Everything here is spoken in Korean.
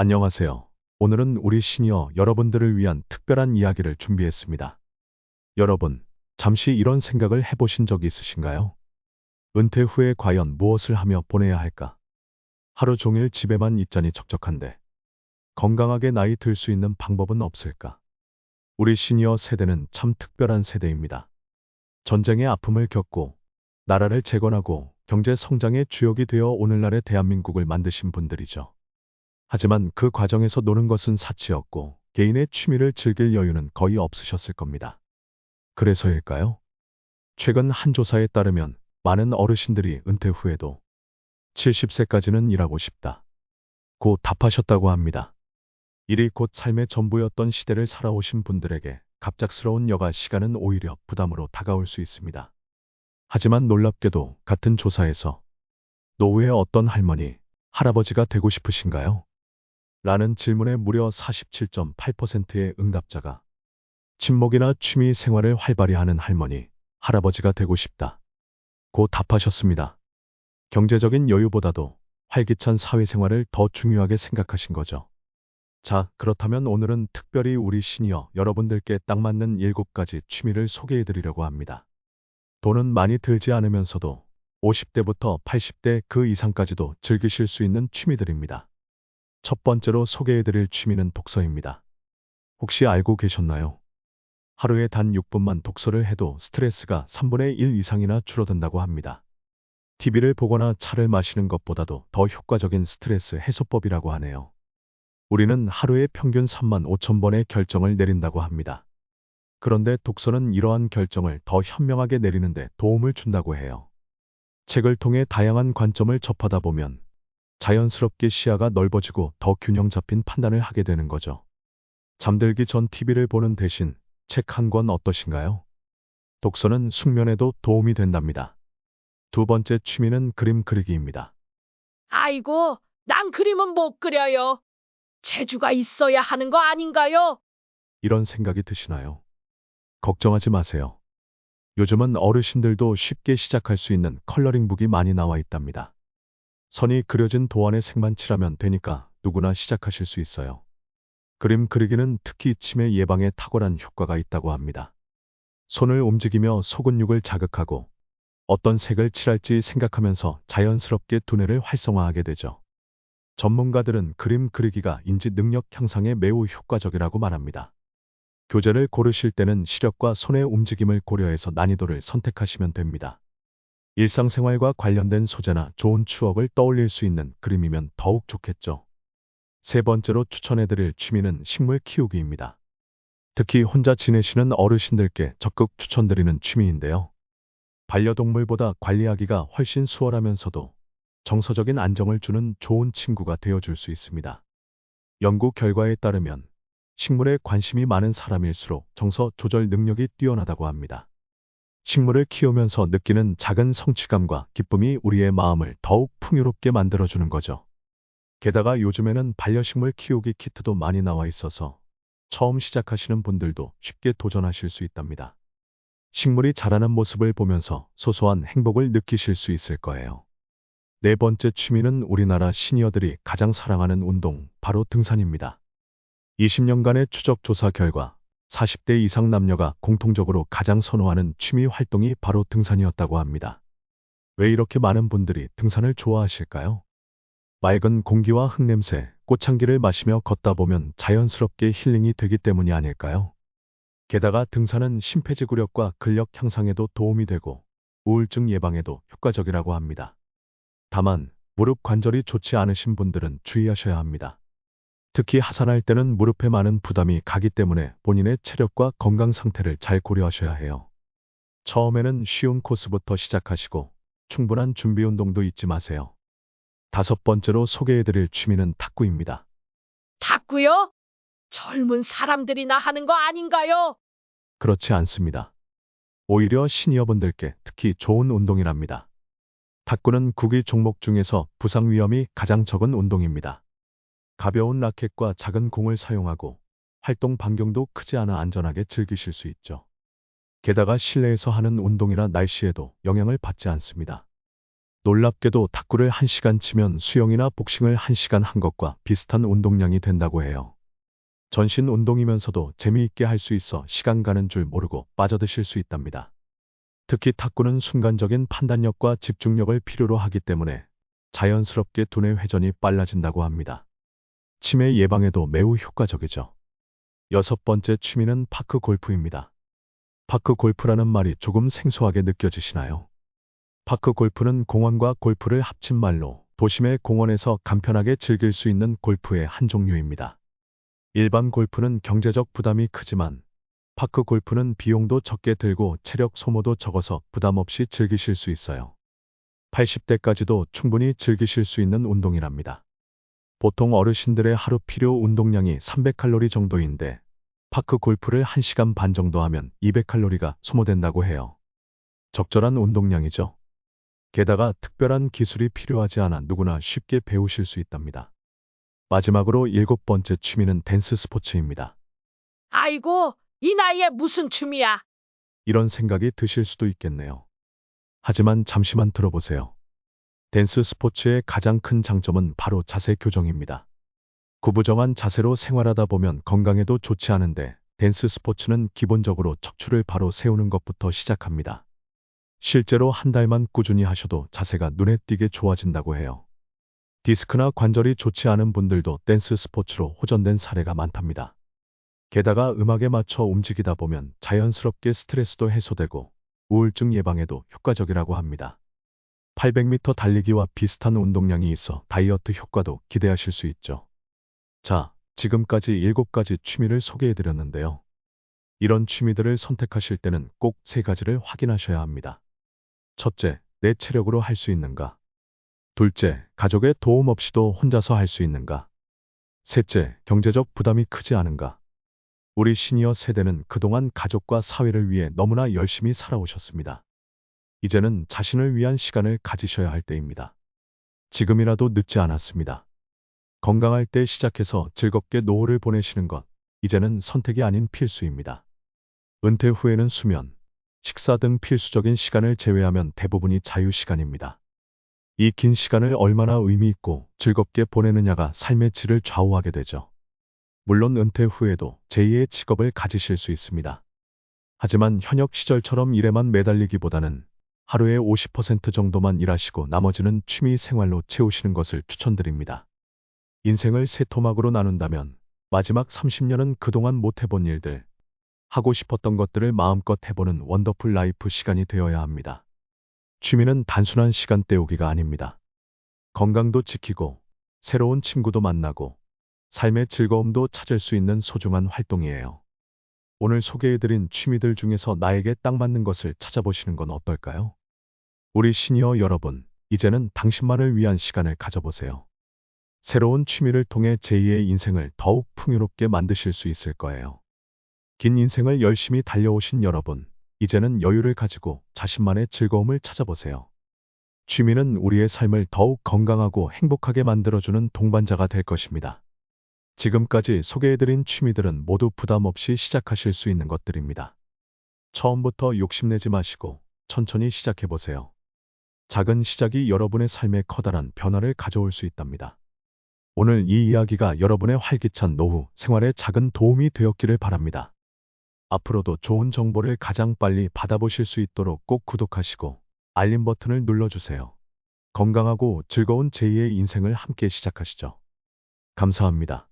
안녕하세요. 오늘은 우리 시니어 여러분들을 위한 특별한 이야기를 준비했습니다. 여러분, 잠시 이런 생각을 해보신 적 있으신가요? 은퇴 후에 과연 무엇을 하며 보내야 할까? 하루 종일 집에만 있자니 적적한데, 건강하게 나이 들 수 있는 방법은 없을까? 우리 시니어 세대는 참 특별한 세대입니다. 전쟁의 아픔을 겪고, 나라를 재건하고 경제 성장의 주역이 되어 오늘날의 대한민국을 만드신 분들이죠. 하지만 그 과정에서 노는 것은 사치였고 개인의 취미를 즐길 여유는 거의 없으셨을 겁니다. 그래서일까요? 최근 한 조사에 따르면 많은 어르신들이 은퇴 후에도 70세까지는 일하고 싶다 고 답하셨다고 합니다. 일이 곧 삶의 전부였던 시대를 살아오신 분들에게 갑작스러운 여가 시간은 오히려 부담으로 다가올 수 있습니다. 하지만 놀랍게도 같은 조사에서 노후에 어떤 할머니, 할아버지가 되고 싶으신가요? 라는 질문에 무려 47.8%의 응답자가 친목이나 취미 생활을 활발히 하는 할머니, 할아버지가 되고 싶다 고 답하셨습니다. 경제적인 여유보다도 활기찬 사회생활을 더 중요하게 생각하신 거죠. 자, 그렇다면 오늘은 특별히 우리 시니어 여러분들께 딱 맞는 7가지 취미를 소개해 드리려고 합니다. 돈은 많이 들지 않으면서도 50대부터 80대 그 이상까지도 즐기실 수 있는 취미들입니다. 첫 번째로 소개해드릴 취미는 독서입니다. 혹시 알고 계셨나요? 하루에 단 6분만 독서를 해도 스트레스가 3분의 1 이상이나 줄어든다고 합니다. TV를 보거나 차를 마시는 것보다도 더 효과적인 스트레스 해소법이라고 하네요. 우리는 하루에 평균 3만 5천 번의 결정을 내린다고 합니다. 그런데 독서는 이러한 결정을 더 현명하게 내리는데 도움을 준다고 해요. 책을 통해 다양한 관점을 접하다 보면 자연스럽게 시야가 넓어지고 더 균형 잡힌 판단을 하게 되는 거죠. 잠들기 전 TV를 보는 대신 책 한 권 어떠신가요? 독서는 숙면에도 도움이 된답니다. 두 번째 취미는 그림 그리기입니다. 아이고, 난 그림은 못 그려요. 재주가 있어야 하는 거 아닌가요? 이런 생각이 드시나요? 걱정하지 마세요. 요즘은 어르신들도 쉽게 시작할 수 있는 컬러링북이 많이 나와 있답니다. 선이 그려진 도안에 색만 칠하면 되니까 누구나 시작하실 수 있어요. 그림 그리기는 특히 치매 예방에 탁월한 효과가 있다고 합니다. 손을 움직이며 소근육을 자극하고 어떤 색을 칠할지 생각하면서 자연스럽게 두뇌를 활성화하게 되죠. 전문가들은 그림 그리기가 인지 능력 향상에 매우 효과적이라고 말합니다. 교재를 고르실 때는 시력과 손의 움직임을 고려해서 난이도를 선택하시면 됩니다. 일상생활과 관련된 소재나 좋은 추억을 떠올릴 수 있는 그림이면 더욱 좋겠죠. 세 번째로 추천해드릴 취미는 식물 키우기입니다. 특히 혼자 지내시는 어르신들께 적극 추천드리는 취미인데요. 반려동물보다 관리하기가 훨씬 수월하면서도 정서적인 안정을 주는 좋은 친구가 되어줄 수 있습니다. 연구 결과에 따르면 식물에 관심이 많은 사람일수록 정서 조절 능력이 뛰어나다고 합니다. 식물을 키우면서 느끼는 작은 성취감과 기쁨이 우리의 마음을 더욱 풍요롭게 만들어주는 거죠. 게다가 요즘에는 반려식물 키우기 키트도 많이 나와 있어서 처음 시작하시는 분들도 쉽게 도전하실 수 있답니다. 식물이 자라는 모습을 보면서 소소한 행복을 느끼실 수 있을 거예요. 네 번째 취미는 우리나라 시니어들이 가장 사랑하는 운동, 바로 등산입니다. 20년간의 추적 조사 결과 40대 이상 남녀가 공통적으로 가장 선호하는 취미 활동이 바로 등산이었다고 합니다. 왜 이렇게 많은 분들이 등산을 좋아하실까요? 맑은 공기와 흙냄새, 꽃향기를 마시며 걷다 보면 자연스럽게 힐링이 되기 때문이 아닐까요? 게다가 등산은 심폐지구력과 근력 향상에도 도움이 되고 우울증 예방에도 효과적이라고 합니다. 다만 무릎 관절이 좋지 않으신 분들은 주의하셔야 합니다. 특히 하산할 때는 무릎에 많은 부담이 가기 때문에 본인의 체력과 건강 상태를 잘 고려하셔야 해요. 처음에는 쉬운 코스부터 시작하시고 충분한 준비 운동도 잊지 마세요. 다섯 번째로 소개해드릴 취미는 탁구입니다. 탁구요? 젊은 사람들이나 하는 거 아닌가요? 그렇지 않습니다. 오히려 시니어분들께 특히 좋은 운동이랍니다. 탁구는 구기 종목 중에서 부상 위험이 가장 적은 운동입니다. 가벼운 라켓과 작은 공을 사용하고 활동 반경도 크지 않아 안전하게 즐기실 수 있죠. 게다가 실내에서 하는 운동이라 날씨에도 영향을 받지 않습니다. 놀랍게도 탁구를 1시간 치면 수영이나 복싱을 1시간 한 것과 비슷한 운동량이 된다고 해요. 전신 운동이면서도 재미있게 할 수 있어 시간 가는 줄 모르고 빠져드실 수 있답니다. 특히 탁구는 순간적인 판단력과 집중력을 필요로 하기 때문에 자연스럽게 두뇌 회전이 빨라진다고 합니다. 치매 예방에도 매우 효과적이죠. 6번째 취미는 파크 골프입니다. 파크 골프라는 말이 조금 생소하게 느껴지시나요? 파크 골프는 공원과 골프를 합친 말로 도심의 공원에서 간편하게 즐길 수 있는 골프의 한 종류입니다. 일반 골프는 경제적 부담이 크지만 파크 골프는 비용도 적게 들고 체력 소모도 적어서 부담 없이 즐기실 수 있어요. 80대까지도 충분히 즐기실 수 있는 운동이랍니다. 보통 어르신들의 하루 필요 운동량이 300칼로리 정도인데 파크 골프를 1시간 반 정도 하면 200칼로리가 소모된다고 해요. 적절한 운동량이죠. 게다가 특별한 기술이 필요하지 않아 누구나 쉽게 배우실 수 있답니다. 마지막으로 7번째 취미는 댄스 스포츠입니다. 아이고, 이 나이에 무슨 춤이야? 이런 생각이 드실 수도 있겠네요. 하지만 잠시만 들어보세요. 댄스 스포츠의 가장 큰 장점은 바로 자세 교정입니다. 구부정한 자세로 생활하다 보면 건강에도 좋지 않은데 댄스 스포츠는 기본적으로 척추를 바로 세우는 것부터 시작합니다. 실제로 한 달만 꾸준히 하셔도 자세가 눈에 띄게 좋아진다고 해요. 디스크나 관절이 좋지 않은 분들도 댄스 스포츠로 호전된 사례가 많답니다. 게다가 음악에 맞춰 움직이다 보면 자연스럽게 스트레스도 해소되고 우울증 예방에도 효과적이라고 합니다. 800m 달리기와 비슷한 운동량이 있어 다이어트 효과도 기대하실 수 있죠. 자, 지금까지 7가지 취미를 소개해드렸는데요. 이런 취미들을 선택하실 때는 꼭 3가지를 확인하셔야 합니다. 첫째, 내 체력으로 할 수 있는가? 둘째, 가족의 도움 없이도 혼자서 할 수 있는가? 셋째, 경제적 부담이 크지 않은가? 우리 시니어 세대는 그동안 가족과 사회를 위해 너무나 열심히 살아오셨습니다. 이제는 자신을 위한 시간을 가지셔야 할 때입니다. 지금이라도 늦지 않았습니다. 건강할 때 시작해서 즐겁게 노후를 보내시는 것, 이제는 선택이 아닌 필수입니다. 은퇴 후에는 수면, 식사 등 필수적인 시간을 제외하면 대부분이 자유 시간입니다. 이 긴 시간을 얼마나 의미 있고 즐겁게 보내느냐가 삶의 질을 좌우하게 되죠. 물론 은퇴 후에도 제2의 직업을 가지실 수 있습니다. 하지만 현역 시절처럼 일에만 매달리기보다는 하루에 50% 정도만 일하시고 나머지는 취미 생활로 채우시는 것을 추천드립니다. 인생을 3토막으로 나눈다면 마지막 30년은 그동안 못 해본 일들, 하고 싶었던 것들을 마음껏 해보는 원더풀 라이프 시간이 되어야 합니다. 취미는 단순한 시간 때우기가 아닙니다. 건강도 지키고 새로운 친구도 만나고 삶의 즐거움도 찾을 수 있는 소중한 활동이에요. 오늘 소개해드린 취미들 중에서 나에게 딱 맞는 것을 찾아보시는 건 어떨까요? 우리 시니어 여러분, 이제는 당신만을 위한 시간을 가져보세요. 새로운 취미를 통해 제2의 인생을 더욱 풍요롭게 만드실 수 있을 거예요. 긴 인생을 열심히 달려오신 여러분, 이제는 여유를 가지고 자신만의 즐거움을 찾아보세요. 취미는 우리의 삶을 더욱 건강하고 행복하게 만들어주는 동반자가 될 것입니다. 지금까지 소개해드린 취미들은 모두 부담 없이 시작하실 수 있는 것들입니다. 처음부터 욕심내지 마시고 천천히 시작해보세요. 작은 시작이 여러분의 삶에 커다란 변화를 가져올 수 있답니다. 오늘 이 이야기가 여러분의 활기찬 노후 생활에 작은 도움이 되었기를 바랍니다. 앞으로도 좋은 정보를 가장 빨리 받아보실 수 있도록 꼭 구독하시고 알림 버튼을 눌러주세요. 건강하고 즐거운 제2의 인생을 함께 시작하시죠. 감사합니다.